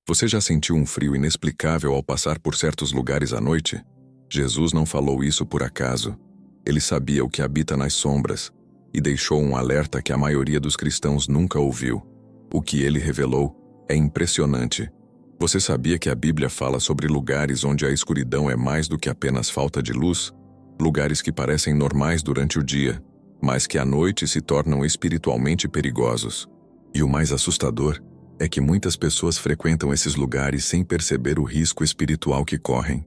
Você já sentiu um frio inexplicável ao passar por certos lugares à noite? Jesus não falou isso por acaso. Ele sabia o que habita nas sombras e deixou um alerta que a maioria dos cristãos nunca ouviu. O que ele revelou é impressionante. Você sabia que a Bíblia fala sobre lugares onde a escuridão é mais do que apenas falta de luz? Lugares que parecem normais durante o dia, mas que à noite se tornam espiritualmente perigosos. E o mais assustador é que muitas pessoas frequentam esses lugares sem perceber o risco espiritual que correm.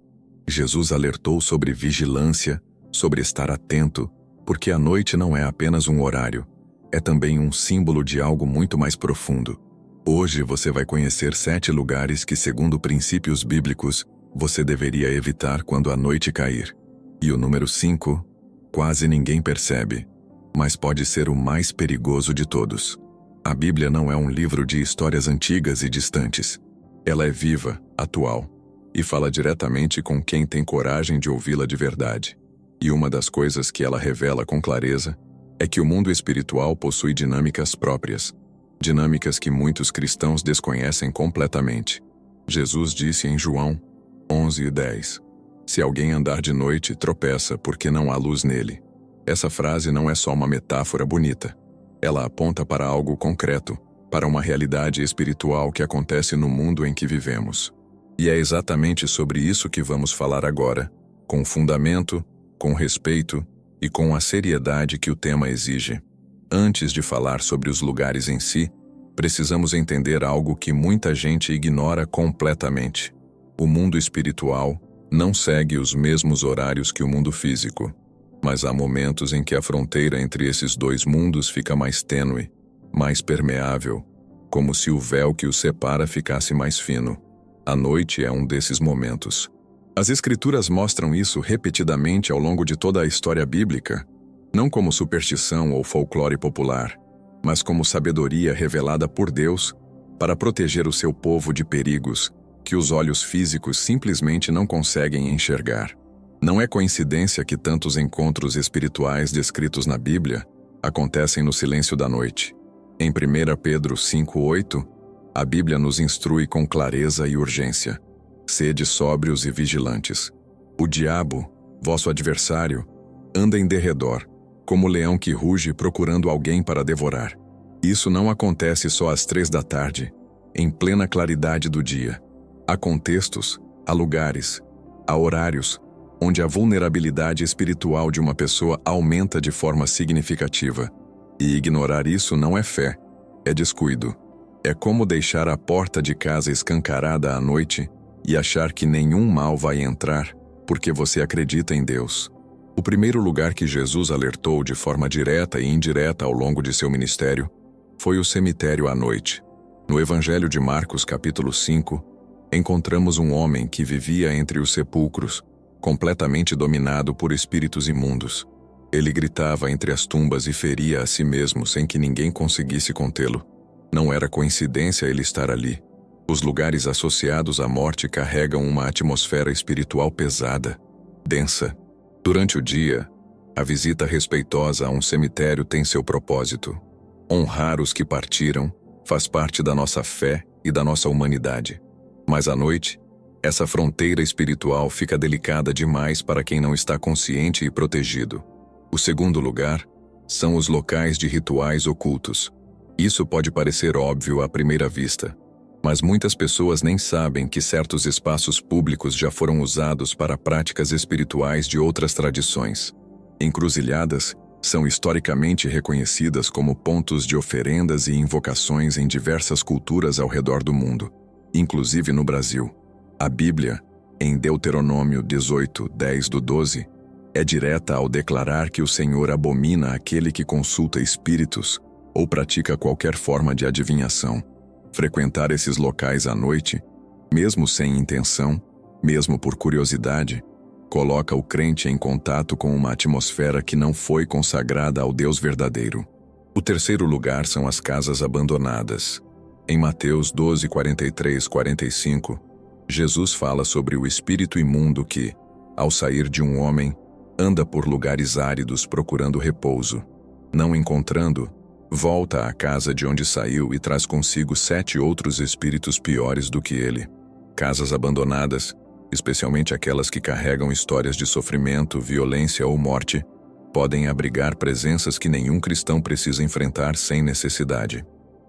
Jesus alertou sobre vigilância, sobre estar atento, porque a noite não é apenas um horário, é também um símbolo de algo muito mais profundo. Hoje você vai conhecer 7 lugares que, segundo princípios bíblicos, você deveria evitar quando a noite cair. E o número 5, quase ninguém percebe, mas pode ser o mais perigoso de todos. A Bíblia não é um livro de histórias antigas e distantes. Ela é viva, atual, e fala diretamente com quem tem coragem de ouvi-la de verdade. E uma das coisas que ela revela com clareza é que o mundo espiritual possui dinâmicas próprias, dinâmicas que muitos cristãos desconhecem completamente. Jesus disse em João 11:10, "Se alguém andar de noite, tropeça porque não há luz nele." Essa frase não é só uma metáfora bonita. Ela aponta para algo concreto, para uma realidade espiritual que acontece no mundo em que vivemos. E é exatamente sobre isso que vamos falar agora, com fundamento, com respeito e com a seriedade que o tema exige. Antes de falar sobre os lugares em si, precisamos entender algo que muita gente ignora completamente. O mundo espiritual não segue os mesmos horários que o mundo físico. Mas há momentos em que a fronteira entre esses dois mundos fica mais tênue, mais permeável, como se o véu que os separa ficasse mais fino. A noite é um desses momentos. As Escrituras mostram isso repetidamente ao longo de toda a história bíblica, não como superstição ou folclore popular, mas como sabedoria revelada por Deus para proteger o seu povo de perigos que os olhos físicos simplesmente não conseguem enxergar. Não é coincidência que tantos encontros espirituais descritos na Bíblia acontecem no silêncio da noite. Em 1 Pedro 5:8, a Bíblia nos instrui com clareza e urgência: sede sóbrios e vigilantes. O diabo, vosso adversário, anda em derredor, como leão que ruge procurando alguém para devorar. Isso não acontece só às 3 da tarde, em plena claridade do dia. Há contextos, há lugares, há horários, onde a vulnerabilidade espiritual de uma pessoa aumenta de forma significativa. E ignorar isso não é fé, é descuido. É como deixar a porta de casa escancarada à noite e achar que nenhum mal vai entrar porque você acredita em Deus. O primeiro lugar que Jesus alertou de forma direta e indireta ao longo de seu ministério foi o cemitério à noite. No Evangelho de Marcos, capítulo 5, encontramos um homem que vivia entre os sepulcros, completamente dominado por espíritos imundos. Ele gritava entre as tumbas e feria a si mesmo sem que ninguém conseguisse contê-lo. Não era coincidência ele estar ali. Os lugares associados à morte carregam uma atmosfera espiritual pesada, densa. Durante o dia, a visita respeitosa a um cemitério tem seu propósito. Honrar os que partiram faz parte da nossa fé e da nossa humanidade. Mas à noite, essa fronteira espiritual fica delicada demais para quem não está consciente e protegido. O segundo lugar são os locais de rituais ocultos. Isso pode parecer óbvio à primeira vista, mas muitas pessoas nem sabem que certos espaços públicos já foram usados para práticas espirituais de outras tradições. Encruzilhadas são historicamente reconhecidas como pontos de oferendas e invocações em diversas culturas ao redor do mundo, inclusive no Brasil. A Bíblia, em Deuteronômio 18:10-12, é direta ao declarar que o Senhor abomina aquele que consulta espíritos ou pratica qualquer forma de adivinhação. Frequentar esses locais à noite, mesmo sem intenção, mesmo por curiosidade, coloca o crente em contato com uma atmosfera que não foi consagrada ao Deus verdadeiro. O terceiro lugar são as casas abandonadas. Em Mateus 12:43-45, Jesus fala sobre o espírito imundo que, ao sair de um homem, anda por lugares áridos procurando repouso. Não encontrando, Volta à casa de onde saiu e traz consigo 7 outros espíritos piores do que ele. Casas abandonadas, especialmente aquelas que carregam histórias de sofrimento, violência ou morte, podem abrigar presenças que nenhum cristão precisa enfrentar sem necessidade.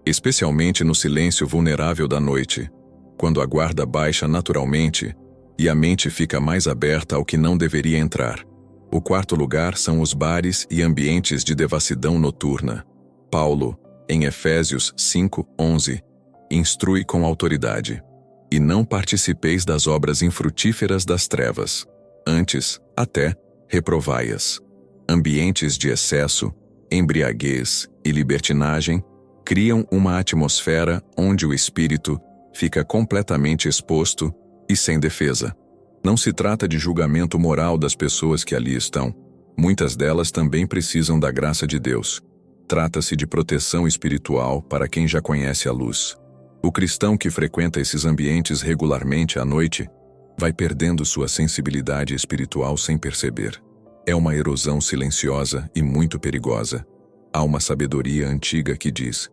Especialmente no silêncio vulnerável da noite, quando a guarda baixa naturalmente e a mente fica mais aberta ao que não deveria entrar. O quarto lugar são os bares e ambientes de devassidão noturna. Paulo, em Efésios 5:11, instrui com autoridade: "E não participeis das obras infrutíferas das trevas. Antes, até, reprovai-as." Ambientes de excesso, embriaguez e libertinagem criam uma atmosfera onde o espírito fica completamente exposto e sem defesa. Não se trata de julgamento moral das pessoas que ali estão. Muitas delas também precisam da graça de Deus. Trata-se de proteção espiritual para quem já conhece a luz. O cristão que frequenta esses ambientes regularmente à noite vai perdendo sua sensibilidade espiritual sem perceber. É uma erosão silenciosa e muito perigosa. Há uma sabedoria antiga que diz: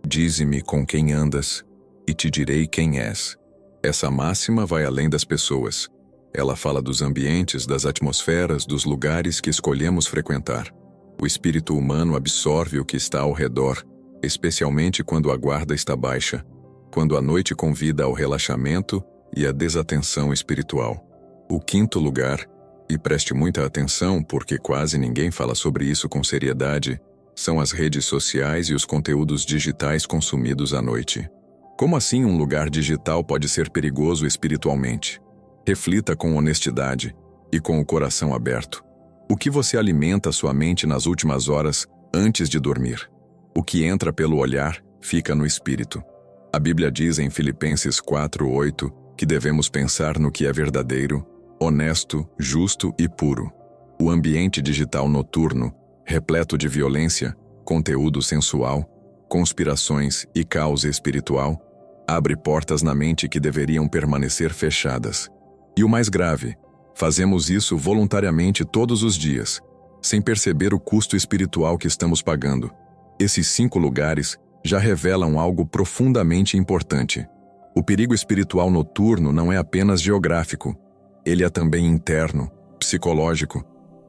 "Dize-me com quem andas, e te direi quem és." Essa máxima vai além das pessoas. Ela fala dos ambientes, das atmosferas, dos lugares que escolhemos frequentar. O espírito humano absorve o que está ao redor, especialmente quando a guarda está baixa, quando a noite convida ao relaxamento e à desatenção espiritual. O quinto lugar, e preste muita atenção porque quase ninguém fala sobre isso com seriedade, são as redes sociais e os conteúdos digitais consumidos à noite. Como assim um lugar digital pode ser perigoso espiritualmente? Reflita com honestidade e com o coração aberto. O que você alimenta sua mente nas últimas horas antes de dormir? O que entra pelo olhar fica no espírito. A Bíblia diz em Filipenses 4:8 que devemos pensar no que é verdadeiro, honesto, justo e puro. O ambiente digital noturno, repleto de violência, conteúdo sensual, conspirações e caos espiritual, abre portas na mente que deveriam permanecer fechadas. E o mais grave, fazemos isso voluntariamente todos os dias, sem perceber o custo espiritual que estamos pagando. Esses 5 lugares já revelam algo profundamente importante. O perigo espiritual noturno não é apenas geográfico, ele é também interno, psicológico,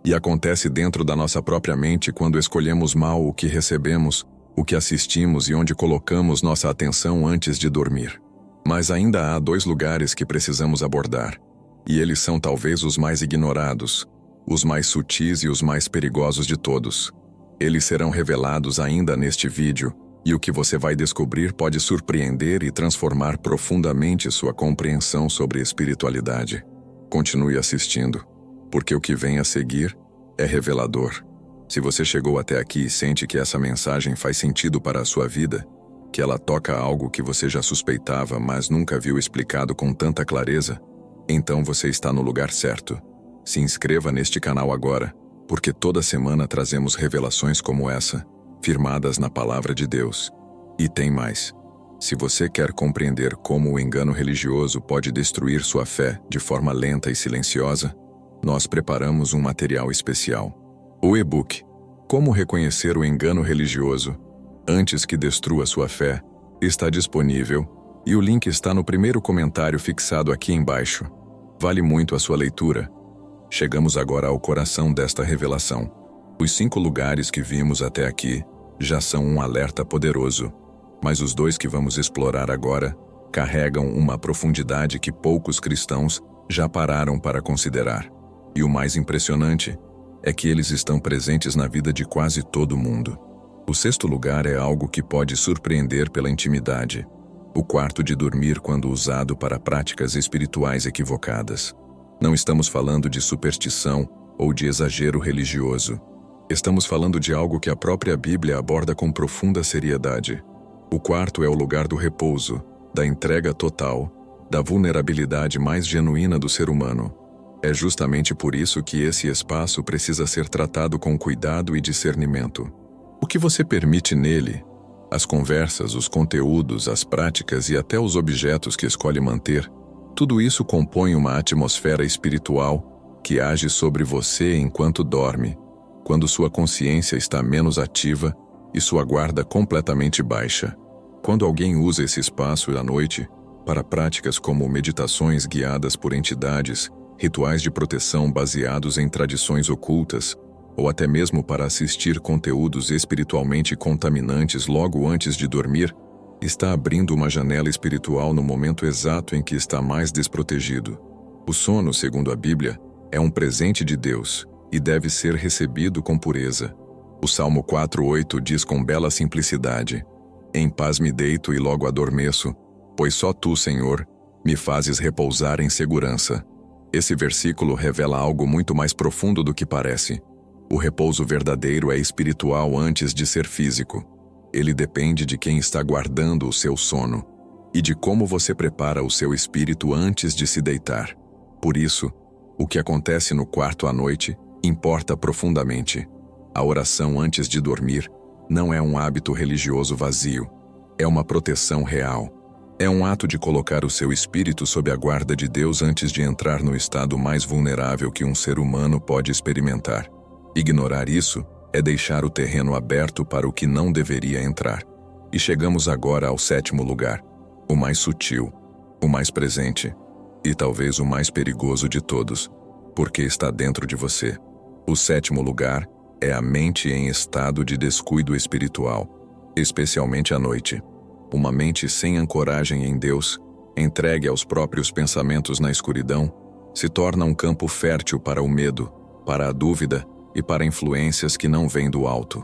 e acontece dentro da nossa própria mente quando escolhemos mal o que recebemos, o que assistimos e onde colocamos nossa atenção antes de dormir. Mas ainda há 2 lugares que precisamos abordar. E eles são talvez os mais ignorados, os mais sutis e os mais perigosos de todos. Eles serão revelados ainda neste vídeo, e o que você vai descobrir pode surpreender e transformar profundamente sua compreensão sobre espiritualidade. Continue assistindo, porque o que vem a seguir é revelador. Se você chegou até aqui e sente que essa mensagem faz sentido para a sua vida, que ela toca algo que você já suspeitava, mas nunca viu explicado com tanta clareza, então você está no lugar certo. Se inscreva neste canal agora, porque toda semana trazemos revelações como essa, firmadas na Palavra de Deus. E tem mais. Se você quer compreender como o engano religioso pode destruir sua fé de forma lenta e silenciosa, nós preparamos um material especial. O e-book Como Reconhecer o Engano Religioso Antes que Destrua Sua Fé está disponível e o link está no primeiro comentário fixado aqui embaixo. Vale muito a sua leitura. Chegamos agora ao coração desta revelação. Os 5 lugares que vimos até aqui já são um alerta poderoso, mas os 2 que vamos explorar agora carregam uma profundidade que poucos cristãos já pararam para considerar. E o mais impressionante é que eles estão presentes na vida de quase todo mundo. O 6º lugar é algo que pode surpreender pela intimidade. O quarto de dormir quando usado para práticas espirituais equivocadas. Não estamos falando de superstição ou de exagero religioso. Estamos falando de algo que a própria Bíblia aborda com profunda seriedade. O quarto é o lugar do repouso, da entrega total, da vulnerabilidade mais genuína do ser humano. É justamente por isso que esse espaço precisa ser tratado com cuidado e discernimento. O que você permite nele, as conversas, os conteúdos, as práticas e até os objetos que escolhe manter, tudo isso compõe uma atmosfera espiritual que age sobre você enquanto dorme, quando sua consciência está menos ativa e sua guarda completamente baixa. Quando alguém usa esse espaço à noite para práticas como meditações guiadas por entidades, rituais de proteção baseados em tradições ocultas, ou até mesmo para assistir conteúdos espiritualmente contaminantes logo antes de dormir, está abrindo uma janela espiritual no momento exato em que está mais desprotegido. O sono, segundo a Bíblia, é um presente de Deus e deve ser recebido com pureza. O Salmo 4:8 diz com bela simplicidade: "Em paz me deito e logo adormeço, pois só tu, Senhor, me fazes repousar em segurança." Esse versículo revela algo muito mais profundo do que parece. O repouso verdadeiro é espiritual antes de ser físico. Ele depende de quem está guardando o seu sono e de como você prepara o seu espírito antes de se deitar. Por isso, o que acontece no quarto à noite importa profundamente. A oração antes de dormir não é um hábito religioso vazio, é uma proteção real. É um ato de colocar o seu espírito sob a guarda de Deus antes de entrar no estado mais vulnerável que um ser humano pode experimentar. Ignorar isso é deixar o terreno aberto para o que não deveria entrar. E chegamos agora ao 7º lugar, o mais sutil, o mais presente e talvez o mais perigoso de todos, porque está dentro de você. O 7º lugar é a mente em estado de descuido espiritual, especialmente à noite. Uma mente sem ancoragem em Deus, entregue aos próprios pensamentos na escuridão, se torna um campo fértil para o medo, para a dúvida e para influências que não vêm do alto.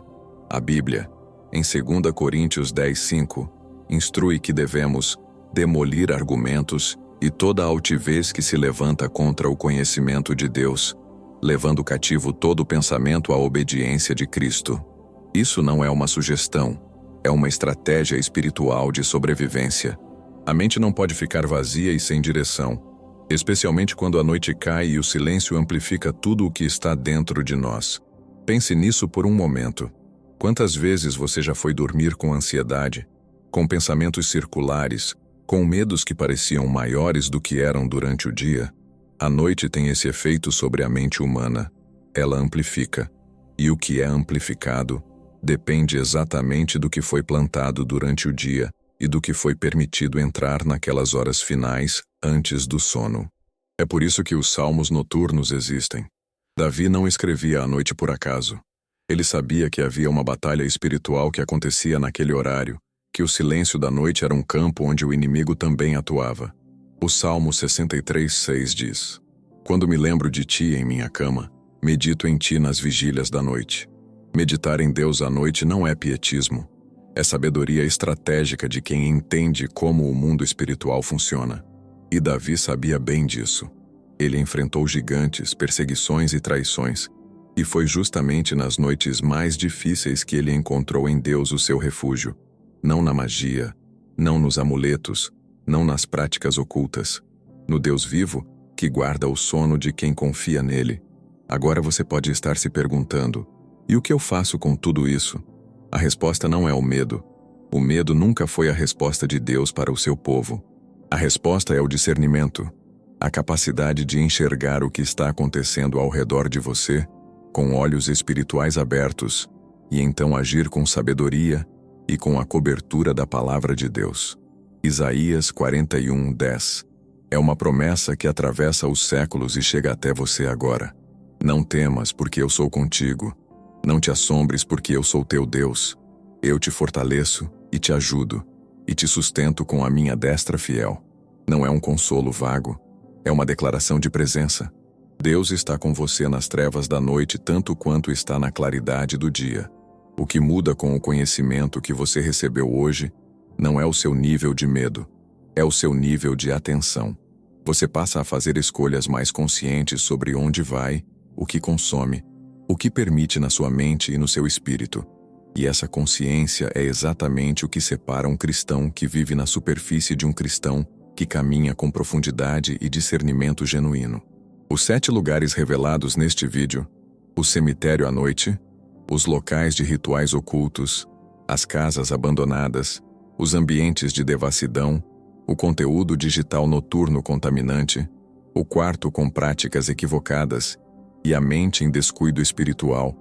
A Bíblia, em 2 Coríntios 10:5, instrui que devemos demolir argumentos e toda a altivez que se levanta contra o conhecimento de Deus, levando cativo todo pensamento à obediência de Cristo. Isso não é uma sugestão, é uma estratégia espiritual de sobrevivência. A mente não pode ficar vazia e sem direção, especialmente quando a noite cai e o silêncio amplifica tudo o que está dentro de nós. Pense nisso por um momento. Quantas vezes você já foi dormir com ansiedade, com pensamentos circulares, com medos que pareciam maiores do que eram durante o dia? A noite tem esse efeito sobre a mente humana. Ela amplifica. E o que é amplificado depende exatamente do que foi plantado durante o dia e do que foi permitido entrar naquelas horas finais antes do sono. É por isso que os salmos noturnos existem. Davi não escrevia à noite por acaso. Ele sabia que havia uma batalha espiritual que acontecia naquele horário, que o silêncio da noite era um campo onde o inimigo também atuava. O Salmo 63:6 diz: "Quando me lembro de ti em minha cama, medito em ti nas vigílias da noite." Meditar em Deus à noite não é pietismo. É sabedoria estratégica de quem entende como o mundo espiritual funciona. E Davi sabia bem disso. Ele enfrentou gigantes, perseguições e traições. E foi justamente nas noites mais difíceis que ele encontrou em Deus o seu refúgio. Não na magia, não nos amuletos, não nas práticas ocultas. No Deus vivo, que guarda o sono de quem confia nele. Agora você pode estar se perguntando: e o que eu faço com tudo isso? A resposta não é o medo. O medo nunca foi a resposta de Deus para o seu povo. A resposta é o discernimento, a capacidade de enxergar o que está acontecendo ao redor de você, com olhos espirituais abertos, e então agir com sabedoria e com a cobertura da palavra de Deus. Isaías 41:10 é uma promessa que atravessa os séculos e chega até você agora. Não temas, porque eu sou contigo. Não te assombres, porque eu sou teu Deus. Eu te fortaleço e te ajudo, e te sustento com a minha destra fiel. Não é um consolo vago, é uma declaração de presença. Deus está com você nas trevas da noite tanto quanto está na claridade do dia. O que muda com o conhecimento que você recebeu hoje não é o seu nível de medo, é o seu nível de atenção. Você passa a fazer escolhas mais conscientes sobre onde vai, o que consome, o que permite na sua mente e no seu espírito. E essa consciência é exatamente o que separa um cristão que vive na superfície de um cristão que caminha com profundidade e discernimento genuíno. Os 7 lugares revelados neste vídeo: o cemitério à noite, os locais de rituais ocultos, as casas abandonadas, os ambientes de devassidão, o conteúdo digital noturno contaminante, o quarto com práticas equivocadas e a mente em descuido espiritual,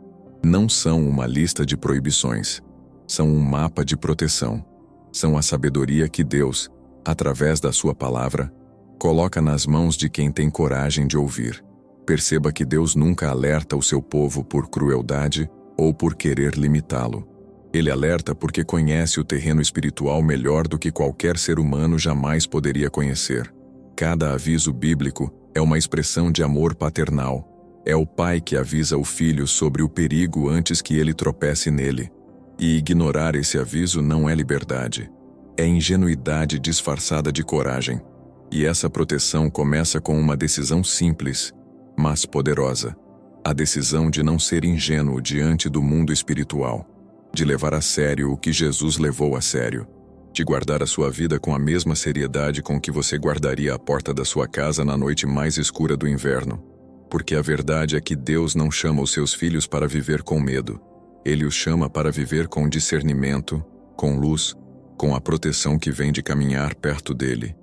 não são uma lista de proibições. São um mapa de proteção. São a sabedoria que Deus, através da sua palavra, coloca nas mãos de quem tem coragem de ouvir. Perceba que Deus nunca alerta o seu povo por crueldade ou por querer limitá-lo. Ele alerta porque conhece o terreno espiritual melhor do que qualquer ser humano jamais poderia conhecer. Cada aviso bíblico é uma expressão de amor paternal. É o pai que avisa o filho sobre o perigo antes que ele tropece nele. E ignorar esse aviso não é liberdade. É ingenuidade disfarçada de coragem. E essa proteção começa com uma decisão simples, mas poderosa. A decisão de não ser ingênuo diante do mundo espiritual. De levar a sério o que Jesus levou a sério. De guardar a sua vida com a mesma seriedade com que você guardaria a porta da sua casa na noite mais escura do inverno. Porque a verdade é que Deus não chama os seus filhos para viver com medo. Ele os chama para viver com discernimento, com luz, com a proteção que vem de caminhar perto dele.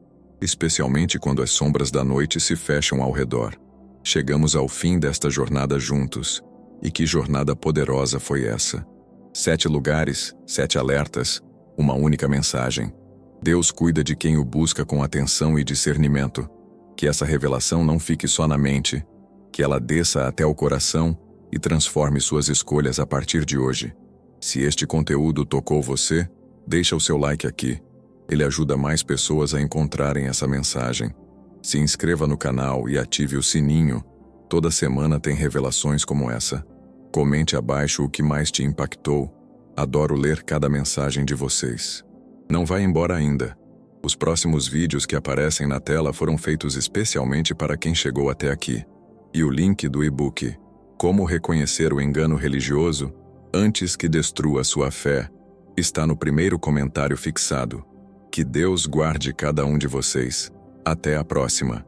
Especialmente quando as sombras da noite se fecham ao redor. Chegamos ao fim desta jornada juntos. E que jornada poderosa foi essa! 7 lugares, 7 alertas, uma única mensagem. Deus cuida de quem o busca com atenção e discernimento. Que essa revelação não fique só na mente, que ela desça até o coração e transforme suas escolhas a partir de hoje. Se este conteúdo tocou você, deixa o seu like aqui. Ele ajuda mais pessoas a encontrarem essa mensagem. Se inscreva no canal e ative o sininho. Toda semana tem revelações como essa. Comente abaixo o que mais te impactou. Adoro ler cada mensagem de vocês. Não vá embora ainda. Os próximos vídeos que aparecem na tela foram feitos especialmente para quem chegou até aqui. E o link do e-book Como Reconhecer o Engano Religioso Antes que Destrua Sua Fé está no primeiro comentário fixado. Que Deus guarde cada um de vocês. Até a próxima.